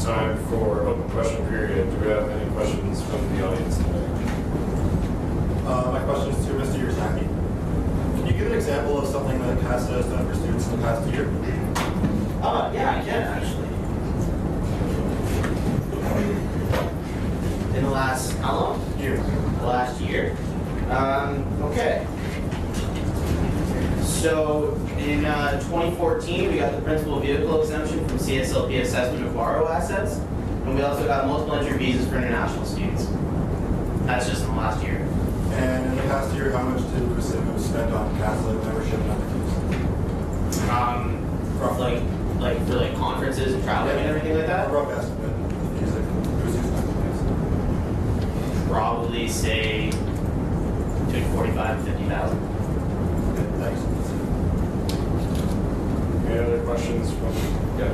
time for open question period. Do we have any questions from the audience today? My question is to Mr. Yurzaki. Can you give an example of something that CASA has done for students in the past year? Yeah, I can actually. In the last, how long? Year. The last year. Okay. So in 2014, we got the principal vehicle exemption from CSLP assessment of borrow assets, and we also got multiple entry visas for international students. That's just in the last year. And in the past year, how much did BUSAC spend on CASA membership and other fees? Like for like conferences and traveling and everything like A that. rough estimate of the fees that BUSAC spent. Probably say between 45 and 50,000. Okay, thanks. Any other questions from? Yeah.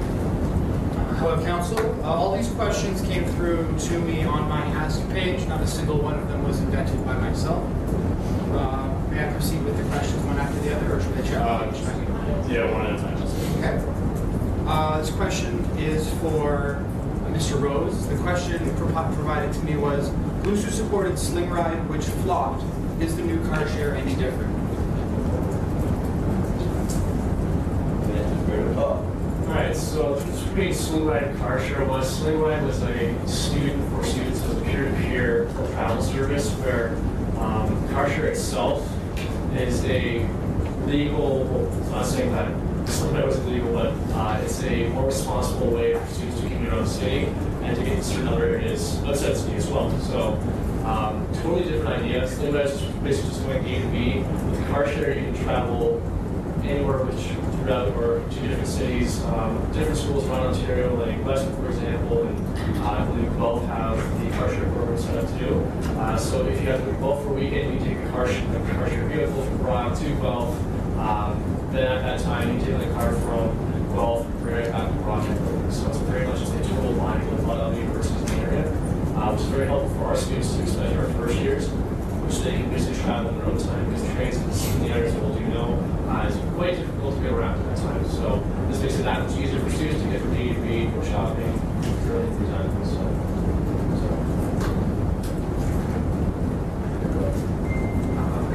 Hello, Council. All these questions came through to me on my Ask page. Not a single one of them was invented by myself. May I proceed with the questions one after the other, or should I check? Yeah, one at a time. Okay. This question is for Mr. Rose. The question provided to me was, BUSAC supported Sling Ride, which flopped. Is the new car share any different? Alright, so the difference between Sling Ride and car share was Sling Ride was a student for students, so it was a peer-to-peer travel service where car share itself is a legal, well, it's not saying that Sling Ride was illegal, but it's a more responsible way for students to commute around the city and to get to certain other areas outside the city as well. So totally different idea. Sling Ride is basically just going A to B. With car share, you can travel anywhere which route or to different cities, different schools around Ontario, like Western, for example, and I believe Guelph have the car share program set up too. So if you have to go to Guelph for a weekend, you take a car share vehicle from Brock to Guelph. Then at that time, you take the car from Guelph, bring it back to Brock. So it's very much just a total line with a lot of universities in the area, which is very helpful for our students to especially our first years, which they can basically travel on their own time because the trains in the areas that we'll do know is quite difficult to get around at that time. So this makes it that much easier for students to get from A to B, go shopping, really free time.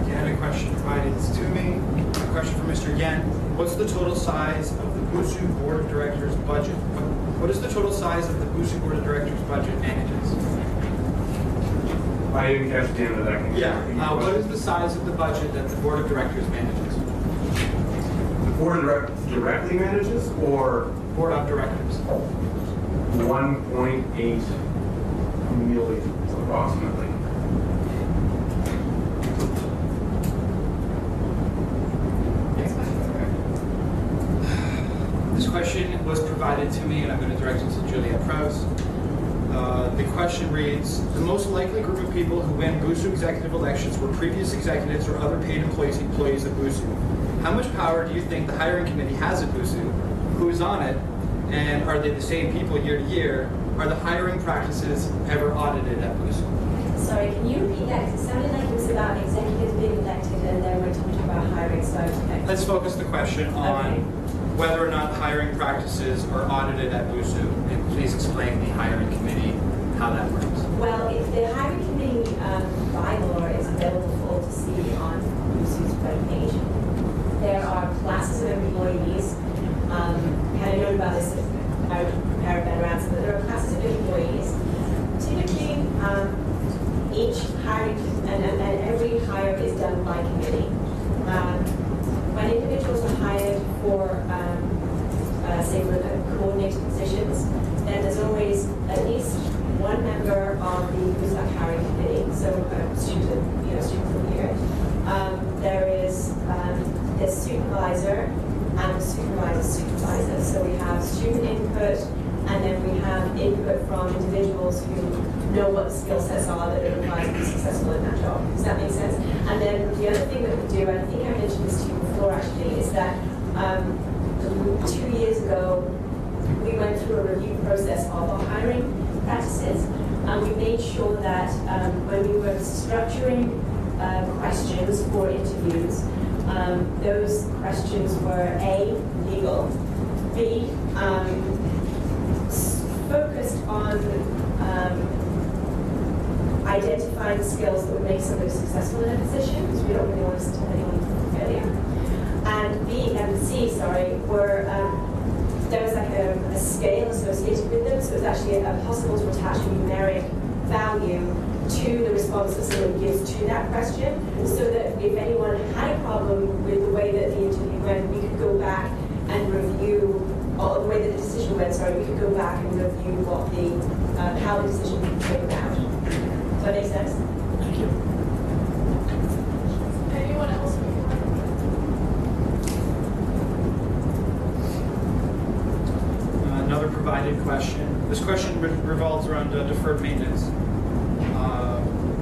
Again, a question provided to me. A question for Mr. Yen. What's the total size of the BUSAC Board of Directors budget? What is the total size of the BUSAC Board of Directors budget manages? I didn't catch the end of that. What is the size of the budget that the Board of Directors manages? The board directly manages, or Board of Directors. 1.8 million approximately. This question was provided to me, and I'm going to direct it to Julia Prowse. The question reads, the most likely group of people who win BUSAC executive elections were previous executives or other paid employees of BUSAC. How much power do you think the hiring committee has at BUSAC? Who is on it? And are they the same people year to year? Are the hiring practices ever audited at BUSAC? Sorry, can you repeat that? 'Cause it sounded like it was about executives being elected and then we're talking about hiring, so Let's focus the question on whether or not hiring practices are audited at BUSAC, and please explain the hiring committee, how that works. Well, if the hiring committee bylaw is available for all to see on BUSAC's webpage, there are classes of employees. We had a note about this I would prepare a better answer, but there are classes of employees. Typically, each hiring and every hire is done by committee. When individuals are hired for, say, for the coordinated positions, then there's always at least one member of the BUSAC hiring committee, so student from here. There is the supervisor and the supervisor. So we have student input, and then we have input from individuals who know what the skill sets are that it requires to be successful in that job. Does that make sense? And then the other thing that we do, and I think I mentioned this to you before actually, is that 2 years ago, we went through a review process of our hiring practices, and we made sure that when we were structuring questions for interviews, those questions were A, legal, B, focused on identifying skills that would make somebody successful in a position, because we don't really want to send anyone to failure. And B and C, were there was like a scale associated with them, so it was actually possible to attach a numeric value to the response that someone gives to that question, so that if anyone had a problem with the way that the interview went, we could go back and review, or the way that the decision went, we could go back and review what the how the decision came about. Does that make sense? Thank you. Anyone else? Another provided question. This question revolves around deferred maintenance.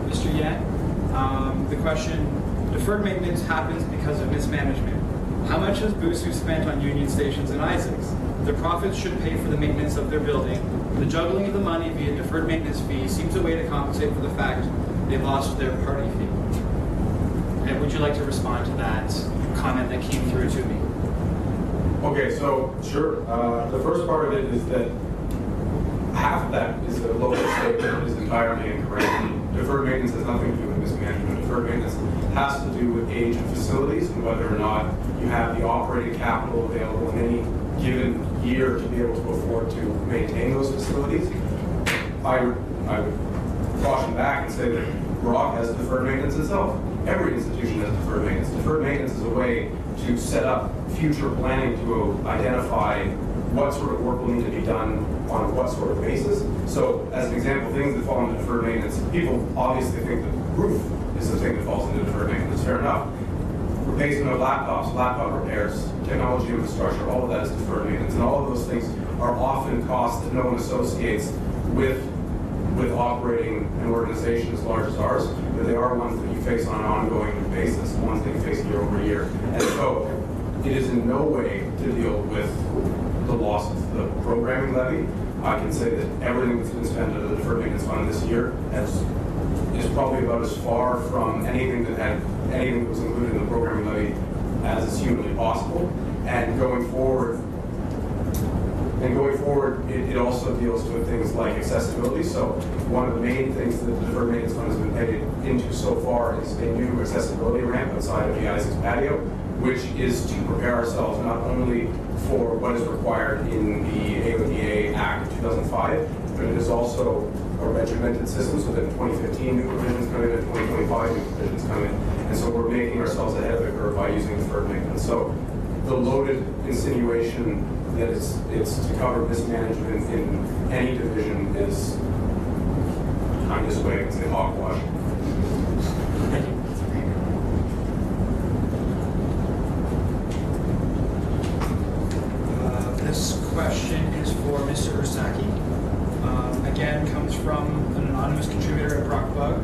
Mr. Yan, the question, deferred maintenance happens because of mismanagement. How much has BUSU spent on Union Stations and Isaacs? Their profits should pay for the maintenance of their building. The juggling of the money via deferred maintenance fee seems a way to compensate for the fact they lost their party fee. And would you like to respond to that comment that came through to me? Okay, so sure. The first part of it is that half of that is a local statement that is entirely incorrect. Deferred maintenance has nothing to do with mismanagement. Deferred maintenance has to do with age of facilities and whether or not you have the operating capital available in any given year to be able to afford to maintain those facilities. I would caution back and say that Brock has deferred maintenance itself. Every institution has deferred maintenance. Deferred maintenance is a way to set up future planning to identify what sort of work will need to be done on what sort of basis. So as an example, things that fall into deferred maintenance, people obviously think that roof is the thing that falls into deferred maintenance. Fair enough. Replacement of laptops, laptop repairs, technology infrastructure, all of that is deferred maintenance. And all of those things are often costs that no one associates with operating an organization as large as ours, but they are ones that you face on an ongoing basis, ones that you face year over year. And so it is in no way to deal with the loss of the programming levy. I can say that everything that's been spent under the deferred maintenance fund this year is probably about as far from anything that was included in the programming levy as is humanly possible. And going forward, it also deals with things like accessibility. So one of the main things that the deferred maintenance fund has been paid into so far is a new accessibility ramp outside of the Isaacs patio, which is to prepare ourselves not only for what is required in the AODA Act of 2005, but it is also a regimented system, so that in 2015 new provisions come in, in 2025 new provisions come in. And so we're making ourselves ahead of the curve by using deferred maintenance. So the loaded insinuation that it's to cover mismanagement in any division is, I'm just waiting to say hogwash. This question is for Mr. Ursaki. Again, comes from an anonymous contributor at Brockbug.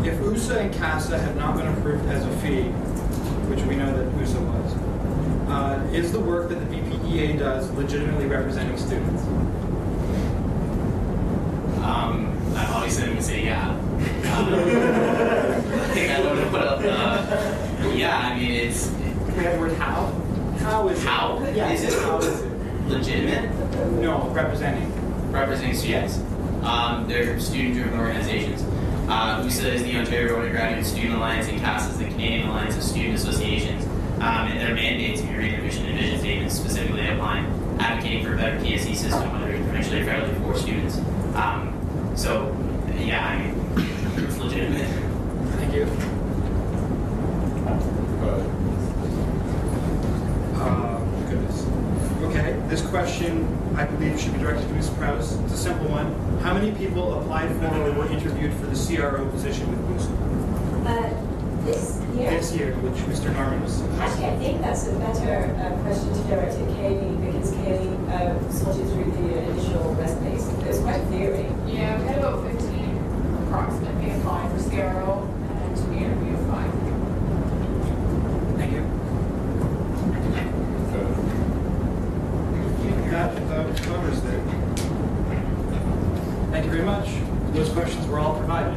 If USA and CASA had not been approved as a fee, which we know that USA was, is the work that the BPEA does legitimately representing students? Obviously, I'm going to say yeah. I think I would have put up yeah, I mean, it's... We have the word how? How is How? it? Yeah, Is it how is it? legitimate? No, representing. Representing students. They're student-driven organizations. USA is the Ontario Undergraduate Student Alliance, and CASA is the Canadian Alliance of Student Associations. And their mandates, if you read their mission and vision statements, specifically outline advocating for a better PSE system, whether it's provincially or federally for students. So, yeah, I mean, it's legitimate. Thank you. Goodness. Okay, this question, I believe, should be directed to Ms. Prowse. It's a simple one. How many people applied for or were interviewed for the CRO position with BUSAC? This year? This year, which Mr. Norman was. Actually, I think that's a better question to direct to Kaylee, because Kaylee sorted through the initial resumes. It was quite theory. Yeah, we had about 15 approximately applying for CRO, and we interviewed 5. Thank you. That covers it. Thank you very much. Those questions were all provided.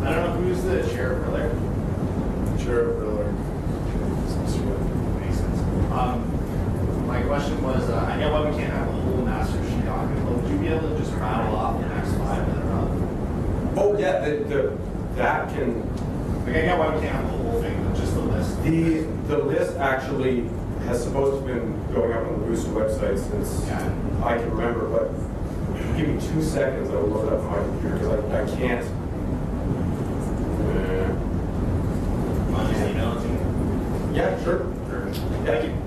I don't know who's the chair of Briller. Chair of Briller. Makes sense. My that can, Like, I get why we can't have the whole thing, but just the list. the list actually has supposed to have been going up on the BUSAC website since I can remember, but give me 2 seconds, I will load it up on my computer, because I can't. I'll just email it to you. Yeah, sure. Thank you.